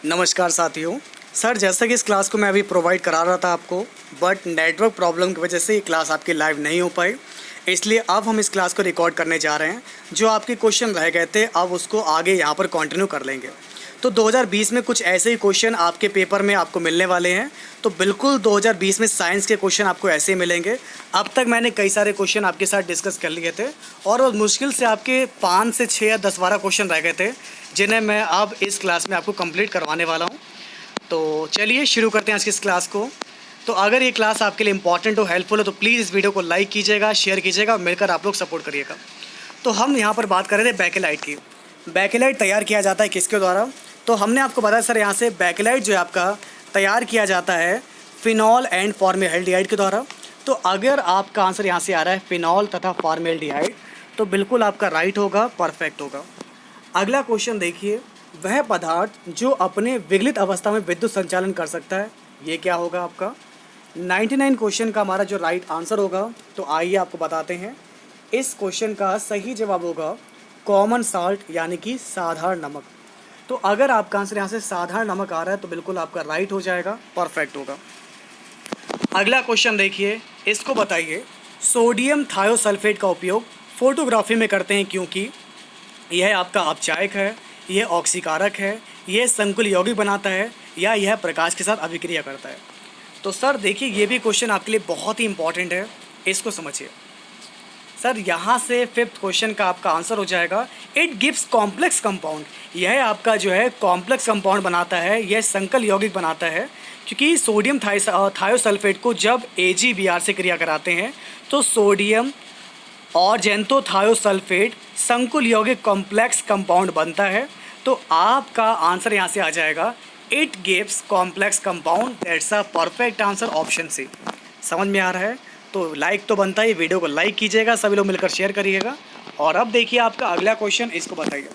नमस्कार साथियों। सर, जैसा कि इस क्लास को मैं अभी प्रोवाइड करा रहा था आपको, बट नेटवर्क प्रॉब्लम की वजह से ये क्लास आपकी लाइव नहीं हो पाई। इसलिए अब हम इस क्लास को रिकॉर्ड करने जा रहे हैं। जो आपके क्वेश्चन रह गए थे अब उसको आगे यहाँ पर कंटिन्यू कर लेंगे। तो 2020 में कुछ ऐसे ही क्वेश्चन आपके पेपर में आपको मिलने वाले हैं। तो बिल्कुल 2020 में साइंस के क्वेश्चन आपको ऐसे ही मिलेंगे। अब तक मैंने कई सारे क्वेश्चन आपके साथ डिस्कस कर लिए थे और वो मुश्किल से आपके 5 से 6 या 10-12 क्वेश्चन रह गए थे, जिन्हें मैं अब इस क्लास में आपको कंप्लीट करवाने वाला हूँ। तो चलिए शुरू करते हैं आज की इस क्लास को। तो अगर ये क्लास आपके लिए इंपॉर्टेंट हो, हेल्पफुल हो, तो प्लीज़ इस वीडियो को लाइक कीजिएगा, शेयर कीजिएगा और मिलकर आप लोग सपोर्ट करिएगा। तो हम यहाँ पर बात कर रहे थे बैकेलाइट की। बैकेलाइट तैयार किया जाता है किसके द्वारा? तो हमने आपको बताया सर, यहाँ से बैकेलाइट जो है आपका तैयार किया जाता है फिनॉल एंड फॉर्मेल्डिहाइड के द्वारा। तो अगर आपका आंसर यहाँ से आ रहा है फिनॉल तथा फॉर्मेल्डिहाइड, तो बिल्कुल आपका राइट होगा, परफेक्ट होगा। अगला क्वेश्चन देखिए, वह पदार्थ जो अपने विगलित अवस्था में विद्युत संचालन कर सकता है, ये क्या होगा आपका? 99 क्वेश्चन का हमारा जो राइट आंसर होगा, तो आइए आपको बताते हैं। इस क्वेश्चन का सही जवाब होगा कॉमन साल्ट, यानी कि साधारण नमक। तो अगर आपका आंसर यहाँ से साधारण नमक आ रहा है तो बिल्कुल आपका राइट हो जाएगा, परफेक्ट होगा। अगला क्वेश्चन देखिए, इसको बताइए। सोडियम थायोसल्फेट का उपयोग फोटोग्राफी में करते हैं क्योंकि यह आपका अपचायक है, यह ऑक्सीकारक है, यह संकुल यौगिक बनाता है, या यह प्रकाश के साथ अभिक्रिया करता है। तो सर देखिए, ये भी क्वेश्चन आपके लिए बहुत ही इंपॉर्टेंट है, इसको समझिए। सर यहाँ से 5th क्वेश्चन का आपका आंसर हो जाएगा इट गिव्स कॉम्प्लेक्स कंपाउंड। यह आपका जो है कॉम्प्लेक्स कंपाउंड बनाता है, यह संकल यौगिक बनाता है, क्योंकि सोडियम थायोसल्फेट को जब AgBr से क्रिया कराते हैं तो सोडियम और जेंथोथायोसल्फेट संकुल यौगिक कॉम्प्लेक्स कंपाउंड बनता है। तो आपका आंसर यहाँ से आ जाएगा it gives complex compound. That's a perfect answer, option C. समझ में आ रहा है? तो लाइक तो बनता है, वीडियो को लाइक कीजिएगा, सभी लोग मिलकर शेयर करिएगा। और अब देखिए आपका अगला क्वेश्चन, इसको बताइए।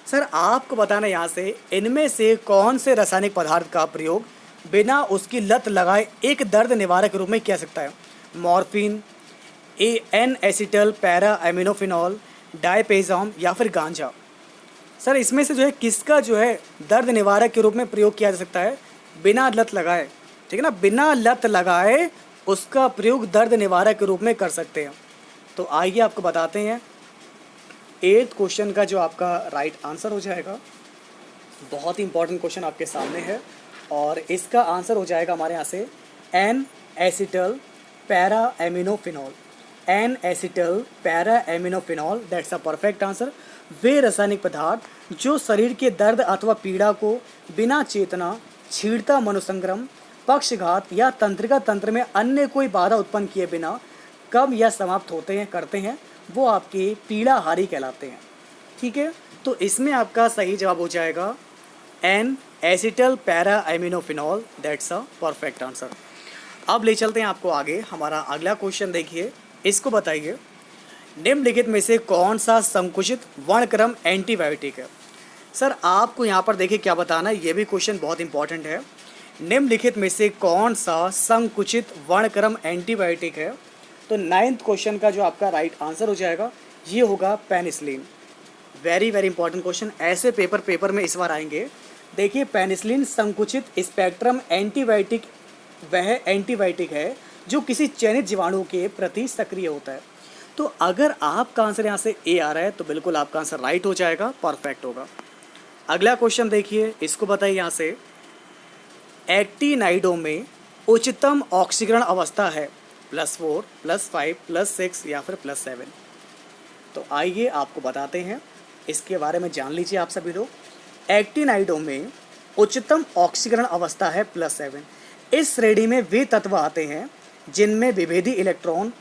सर आपको बताना यहाँ से, इनमें से कौन से रासायनिक पदार्थ का प्रयोग बिना उसकी लत लगाए एक दर्द निवारक के रूप में किया जा सकता है? Morphine, N acetyl para aminophenol, diazepam, या फिर गांजा। सर इसमें से जो है किसका जो है दर्द निवारक के रूप में प्रयोग किया जा सकता है बिना लत लगाए? ठीक है ना, बिना लत लगाए उसका प्रयोग दर्द निवारक के रूप में कर सकते हैं। तो आइए आपको बताते हैं। 8th क्वेश्चन का जो आपका राइट आंसर हो जाएगा, बहुत ही इंपॉर्टेंट क्वेश्चन आपके सामने है, और इसका आंसर हो जाएगा हमारे यहाँ से N acetyl para aminophenol. N acetyl para aminophenol, that's a perfect answer. वे रासायनिक पदार्थ जो शरीर के दर्द अथवा पीड़ा को बिना चेतना, छीड़ता मनोसंग्रम, पक्षघात या तंत्रिका तंत्र में अन्य कोई बाधा उत्पन्न किए बिना कब या समाप्त होते हैं करते हैं, वो आपके पीड़ाहारी कहलाते हैं। ठीक है, तो इसमें आपका सही जवाब हो जाएगा N acetyl para aminophenol. That's a perfect answer. अब ले चलते हैं आपको आगे। हमारा अगला क्वेश्चन देखिए, इसको बताइए। निम्नलिखित में से कौन सा संकुचित वर्णक्रम एंटीबायोटिक है? सर आपको यहाँ पर देखिए क्या बताना है, ये भी क्वेश्चन बहुत इंपॉर्टेंट है। निम्नलिखित में से कौन सा संकुचित वर्णक्रम एंटीबायोटिक है? तो 9th क्वेश्चन का जो आपका राइट आंसर हो जाएगा ये होगा penicillin. Very very important question, ऐसे पेपर में इस बार आएंगे। देखिए, पेनिसिलिन संकुचित स्पेक्ट्रम एंटीबायोटिक वह एंटीबायोटिक है जो किसी चयनित जीवाणु के प्रति सक्रिय होता है। तो अगर आपका आंसर यहाँ से ए आ रहा है तो बिल्कुल आपका आंसर राइट हो जाएगा, परफेक्ट होगा। अगला क्वेश्चन देखिए, इसको बताइए यहाँ से। एक्टिनाइडों में उच्चतम ऑक्सीकरण अवस्था है +4, +5, +6 या फिर +7? तो आइए आपको बताते हैं, इसके बारे में जान लीजिए आप सभी लोग। एक्टिनाइडों में उच्चतम ऑक्सीकरण अवस्था है +7। इस श्रेणी में वे तत्व आते हैं जिनमें विभेदी इलेक्ट्रॉन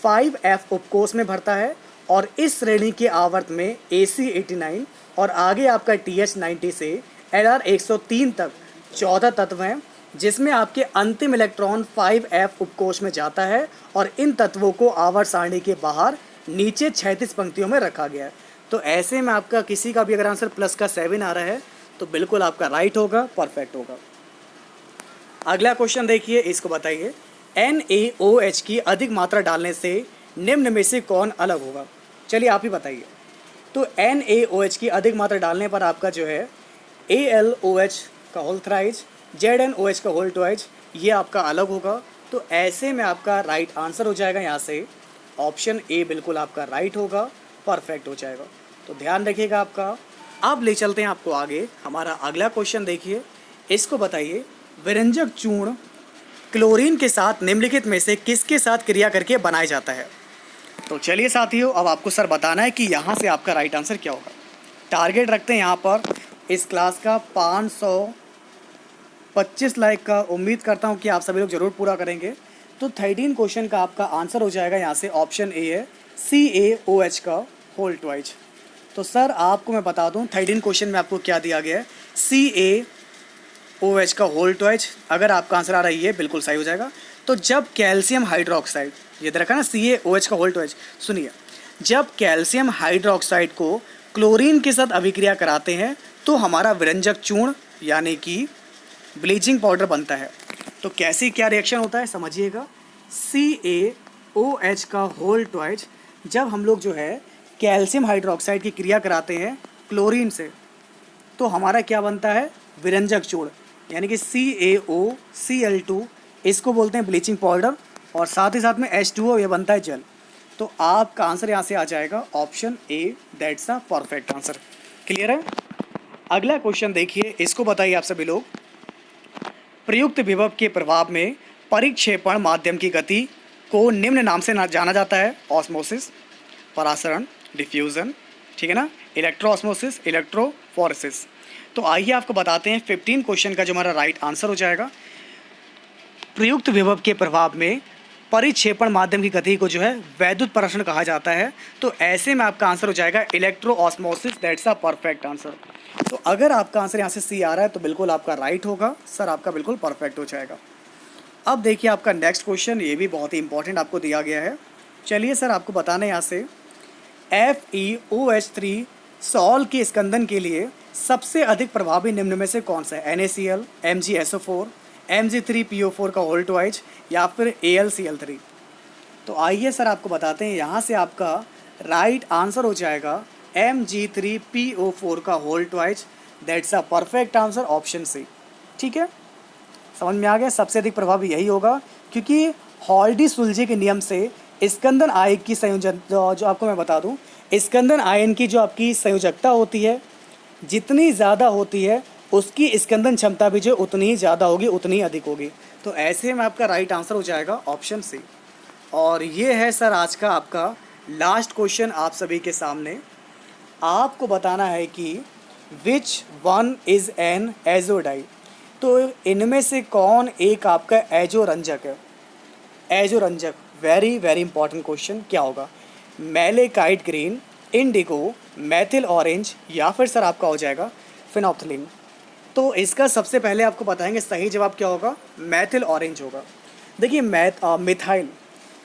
5f उपकोष में भरता है, और इस श्रेणी के आवर्त में Ac89 और आगे आपका TH90 से Lr103 तक 14 तत्व हैं, जिसमें आपके अंतिम इलेक्ट्रॉन 5f उपकोष में जाता है, और इन तत्वों को आवर्त सारणी के बाहर नीचे 36 पंक्तियों में रखा गया है। तो ऐसे में आपका किसी का भी अगर आंसर +7 आ रहा है तो बिल्कुल आपका राइट होगा, परफेक्ट होगा। अगला क्वेश्चन देखिए, इसको बताइए। NaOH की अधिक मात्रा डालने से निम्न में से कौन अलग होगा? चलिए आप ही बताइए। तो NaOH की अधिक मात्रा डालने पर आपका जो है ALOH का होल थ्राइज, ZNOH का होल ट्वाइज, ये आपका अलग होगा। तो ऐसे में आपका राइट आंसर हो जाएगा यहाँ से ऑप्शन ए बिल्कुल आपका राइट होगा, परफेक्ट हो जाएगा। तो ध्यान रखिएगा आपका। अब ले चलते हैं आपको आगे। हमारा अगला क्वेश्चन देखिए, इसको बताइए विरंजक चूर्ण क्लोरीन के साथ निम्नलिखित में से किसके साथ क्रिया करके बनाया जाता है। तो चलिए साथियों, अब आपको सर बताना है कि यहाँ से आपका राइट आंसर क्या होगा। टारगेट रखते हैं यहाँ पर इस क्लास का 525 लाइक का। उम्मीद करता हूँ कि आप सभी लोग ज़रूर पूरा करेंगे। तो 13 क्वेश्चन का आपका आंसर हो जाएगा यहाँ से ऑप्शन ए है CaOH का होल ट्वाइज। तो सर आपको मैं बता दूँ 13 क्वेश्चन में आपको क्या दिया गया है, CaOH का होल ट्वाइज। अगर आपका आंसर आ रहा है ये बिल्कुल सही हो जाएगा। तो जब कैल्शियम हाइड्रोक्साइड, ये दे रखा ना CaOH का होल ट्वाइज, सुनिए, जब कैल्शियम हाइड्रोक्साइड को क्लोरीन के साथ अभिक्रिया कराते हैं तो हमारा विरंजक चूर्ण यानी कि ब्लीचिंग पाउडर बनता है। तो कैसी क्या रिएक्शन होता है समझिएगा। CaOH का होल ट्वाइज जब हम लोग जो है कैल्शियम हाइड्रोक्साइड की क्रिया कराते हैं क्लोरीन से तो हमारा क्या बनता है, विरंजक चूर्ण यानी कि CaOCl2, इसको बोलते हैं ब्लीचिंग पाउडर, और साथ ही साथ में H2O, ये बनता है जल। तो आपका आंसर यहाँ से आ जाएगा option A, that's the perfect answer. Clear है। अगला क्वेश्चन देखिए, इसको बताइए आप सभी लोग, प्रयुक्त विभव के प्रभाव में परिक्षेपण माध्यम की गति को निम्न नाम से जाना जाता है। ऑस्मोसिस, परासरण, डिफ्यूज़न, ठीक है ना, इलेक्ट्रोऑस्मोसिस, इलेक्ट्रोफोरेसिस। तो आइए आपको बताते हैं 15 क्वेश्चन का जो हमारा राइट आंसर हो जाएगा। प्रयुक्त विभव के प्रभाव में परिक्षेपण माध्यम की गति को जो है वैद्युत परासरण कहा जाता है। तो ऐसे में आपका आंसर हो जाएगा इलेक्ट्रोऑस्मोसिस, दैट्स अ परफेक्ट आंसर। तो अगर आपका आंसर यहाँ से सी आ रहा है तो बिल्कुल आपका राइट होगा सर, आपका बिल्कुल परफेक्ट हो जाएगा। अब देखिए आपका नेक्स्ट क्वेश्चन, ये भी बहुत ही इंपॉर्टेंट आपको दिया गया है। चलिए सर आपको बताना है यहाँ से, FeOH3 सॉल्ट के स्कंदन के लिए सबसे अधिक प्रभावी निम्न में से कौन सा है। NaCl, MgSO4, Mg3PO4 का होल ट्वाइज या फिर AlCl3। तो आइए सर आपको बताते हैं, यहाँ से आपका राइट आंसर हो जाएगा Mg3PO4 का whole twice, that's a perfect answer, option C. ठीक है, समझ में आ गया। सबसे अधिक प्रभावी यही होगा क्योंकि हॉल्डी-सुल्जे के नियम से स्कंदन आयन की संयोजन जो आपको मैं बता दूं, स्कंदन आयन की जो आपकी संयोजकता होती है जितनी ज़्यादा होती है उसकी स्कंदन क्षमता भी जो उतनी ही ज़्यादा होगी, उतनी ही अधिक होगी। तो ऐसे में आपका राइट आंसर हो जाएगा ऑप्शन सी। और ये है सर आज का आपका लास्ट क्वेश्चन आप सभी के सामने। आपको बताना है कि which one is an azo dye. तो इनमें से कौन एक आपका एजोरंजक है। एजोरंजक, वेरी वेरी इंपॉर्टेंट क्वेश्चन, क्या होगा, malachite green, Indigo, Maithil orange या फिर सर आपका हो जाएगा फिनोप्थिलीन। तो इसका सबसे पहले आपको बताएंगे सही जवाब क्या होगा, मैथिल ऑरेंज होगा। देखिए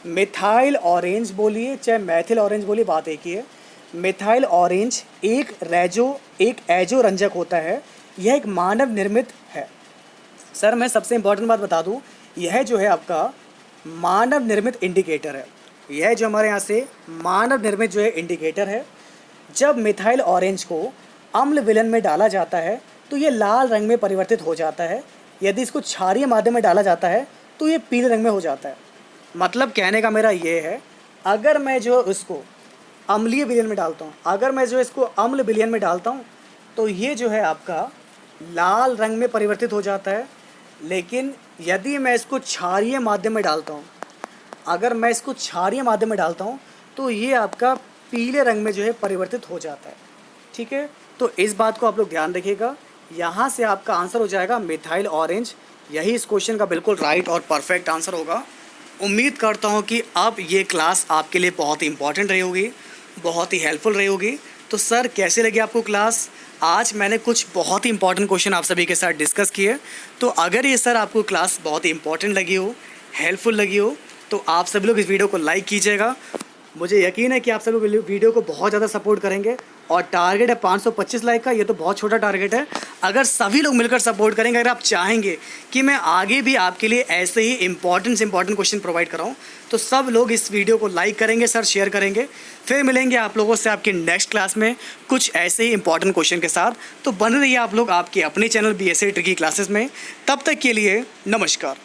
मिथाइल ऑरेंज बोलिए चाहे मैथिल ऑरेंज बोलिए, बात एक ही है। मिथाइल ऑरेंज एक एजोरंजक होता है, यह एक मानव निर्मित है। सर मैं सबसे इम्पोर्टेंट बात बता दूं, यह जो है आपका मानव निर्मित इंडिकेटर है। यह जो हमारे यहाँ से मानव निर्मित जो है इंडिकेटर है। जब मिथाइल ऑरेंज को अम्ल विलयन में डाला जाता है तो ये लाल रंग में परिवर्तित हो जाता है। यदि इसको क्षारीय माध्यम में डाला जाता है तो ये पीले रंग में हो जाता है। मतलब कहने का मेरा ये है, अगर मैं जो इसको अम्लीय विलयन में डालता हूँ, अगर मैं जो इसको अम्ल विलयन में डालता हूँ तो ये जो है आपका लाल रंग में परिवर्तित हो जाता है। लेकिन यदि मैं इसको क्षारीय माध्यम में डालता हूँ, अगर मैं इसको क्षारीय माध्यम में डालता हूँ तो ये आपका पीले रंग में जो है परिवर्तित हो जाता है। ठीक है, तो इस बात को आप लोग ध्यान रखिएगा। यहाँ से आपका आंसर हो जाएगा मिथाइल ऑरेंज। यही इस क्वेश्चन का बिल्कुल राइट और परफेक्ट आंसर होगा। उम्मीद करता हूँ कि अब ये क्लास आपके लिए बहुत ही इंपॉर्टेंट रही होगी, बहुत ही हेल्पफुल रही होगी। तो सर कैसे लगी आपको क्लास? आज मैंने कुछ बहुत ही इंपॉर्टेंट क्वेश्चन आप सभी के साथ डिस्कस किए। तो अगर ये सर आपको क्लास बहुत ही इंपॉर्टेंट लगी हो, हेल्पफुल लगी हो, तो आप सभी लोग इस वीडियो को लाइक कीजिएगा। मुझे यकीन है कि आप सभी लोग वीडियो को बहुत ज़्यादा सपोर्ट करेंगे और टारगेट है 525 लाइक का। ये तो बहुत छोटा टारगेट है। अगर सभी लोग मिलकर सपोर्ट करेंगे, अगर आप चाहेंगे कि मैं आगे भी आपके लिए ऐसे ही इंपॉर्टेंट क्वेश्चन प्रोवाइड कराऊँ, तो सब लोग इस वीडियो को लाइक करेंगे सर, शेयर करेंगे। फिर मिलेंगे आप लोगों से आपकी नेक्स्ट क्लास में कुछ ऐसे ही इंपॉर्टेंट क्वेश्चन के साथ। तो बने रहिए आप लोग आपके अपने चैनल BSA ट्रिकी क्लासेस में। तब तक के लिए नमस्कार।